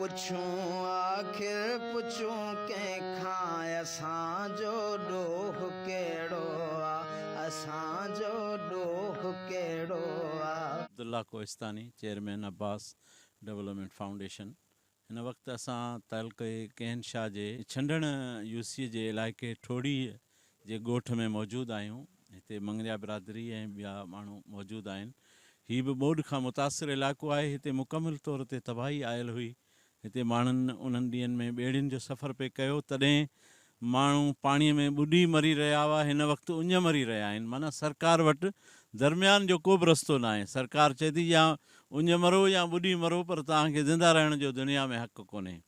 पुछूं आखिर पुछूं कंहिंखां असांजो ॾोह कहिड़ो आहे, असांजो ॾोह कहिड़ो आहे। Abdullah Kohistani, chairman Abbas development foundation. हिन वक़्तु असां तहलक़े कहन शाह जे छंडण यूसी जे इलाइक़े ठोड़ी जे ॻोठ में मौजूदु आहियूं। हिते मंगरिया बिरादरी ऐं ॿिया माण्हू मौजूदु आहिनि। हीअ बि ॿोॾि खां मुतासिर इलाइक़ो आहे। हिते मुकमिल तौर ते तबाही आयल हुई। हिते माण्हुनि उन्हनि ॾींहंनि में ॿेड़ियुनि जो सफ़र पे कयो, तॾहिं माण्हू पाणीअ में ॿुॾी मरी रहिया हुआ। हिन वक़्तु उञ मरी रहिया आहिनि। माना सरकार वटि दरमियान जो को बि रस्तो न आहे। सरकार चए थी या उञ मरो या ॿुॾी मरो, पर तव्हांखे ज़िंदा रहण जो दुनिया में हक़ु कोन्हे।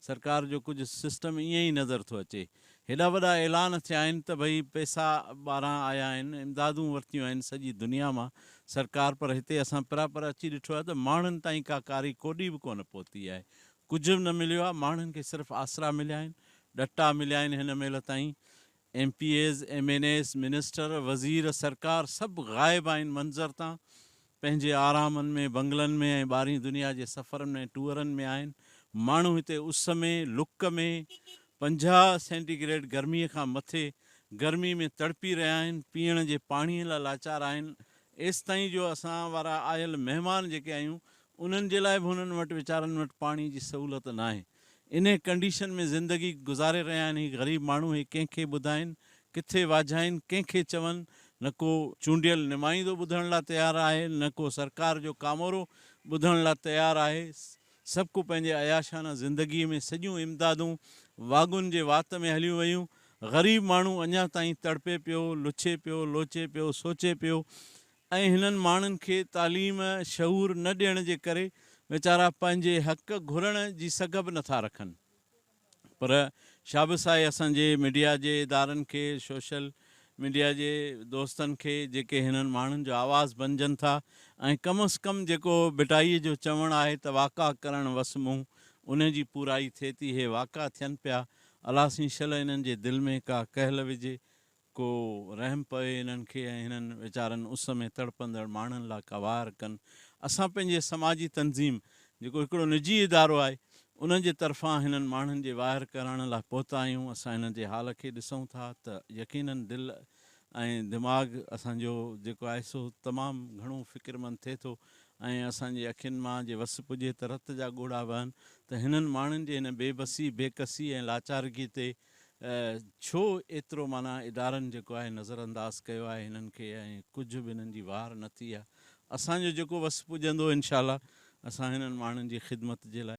सरकार जो कुझु सिस्टम ईअं ई नज़र थो अचे। हेॾा वॾा ऐलान थिया आहिनि त भई पैसा ॿाहिरां आया आहिनि, इमदादूं वरितियूं आहिनि सॼी दुनिया मां सरकार, पर हिते असां पर अची ॾिठो आहे त माण्हुनि ताईं का कारी कोॾी बि कोन पहुती आहे। कुझु बि न मिलियो आहे। माण्हुनि खे सिर्फ़ु आसरा मिलिया आहिनि, ॾटा मिलिया आहिनि। हिन महिल ताईं MPAs, MNAs, मिनिस्टर, वज़ीर, सरकार सभु ग़ाइबु आहिनि मंज़र तां। पंहिंजे आरामनि में, बंगलनि में ऐं ॿारहीं दुनिया जे सफ़रनि में, टूरनि में आहिनि। माण्हू हिते उस में, लुक में 50 सेंटीग्रेड गर्मीअ खां मथे गर्मी में तड़पी रहिया आहिनि। पीअण जे पाणीअ लाइ लाचार आहिनि। एसि ताईं जो असां वारा आयल महिमान जेके आहियूं, उन्हनि जे लाइ बि हुननि वटि वीचारनि वटि पाणी जी सहूलियत न आहे। इन कंडीशन में ज़िंदगी गुज़ारे रहिया आहिनि ही ग़रीब माण्हू। ही कंहिंखे ॿुधाइनि, किथे वाझाइनि, कंहिंखे चवनि। न को चूंडियल नुमाइंदो ॿुधण लाइ तयारु आहे, न को सरकार जो कामोरो ॿुधण लाइ तयारु आहे। सभु को पंहिंजे अयाशाना ज़िंदगीअ में सॼियूं इमदादूं वाॻुनि जे वात में हलियूं वयूं। ग़रीब माण्हू अञा ताईं तड़पे पियो, लुछे पियो, लोचे पियो, सोचे पियो। ऐं हिननि माण्हुनि खे तालीम शऊर न ॾियण जे करे वीचारा पंहिंजे हक़ घुरण जी सघ बि नथा रखनि। पर शाबस आहे असांजे मीडिया जे इदारनि खे, सोशल मीडिया जे दोस्तनि खे, जेके हिननि माण्हुनि जो आवाज़ बणिजनि था। ऐं कम अज़ कम जेको बिटाईअ जो चवणु आहे त वाक़ा करणु वसि मूं, उन जी पूराई थिए थी। हे वाक़ा थियनि पिया। अलाह सिंशल इन्हनि जे दिलि में का कहल विझे, को रहम पए इन्हनि खे ऐं हिननि वीचारनि उस में तड़पंदड़ माण्हुनि लाइ का वार कनि। असां पंहिंजे समाजी तंज़ीम जेको हिकिड़ो निजी इदारो आहे, उन जे तरफ़ां हिननि माण्हुनि जे वाइर करण लाइ पहुता आहियूं। असां हिन जे हाल खे ॾिसूं था त यकीननि दिलि ऐं दिमाग़ु असांजो जेको आहे सो तमामु घणो फ़िक्रमंद थिए थो। ऐं असांजे अखियुनि मां जे वस पुॼे त रत जा ॻोढ़ा वहनि त हिननि माण्हुनि जे हिन बेबसी, बेकसी ऐं लाचारगी ते छो एतिरो माना इदारनि जेको आहे नज़रअंदाज़ कयो आहे हिननि खे, ऐं कुझु बि हिननि जी वार न थी आहे। असांजो जेको वस पुॼंदो इनशा अलाह असां हिननि माण्हुनि जी ख़िदमत जे लाइ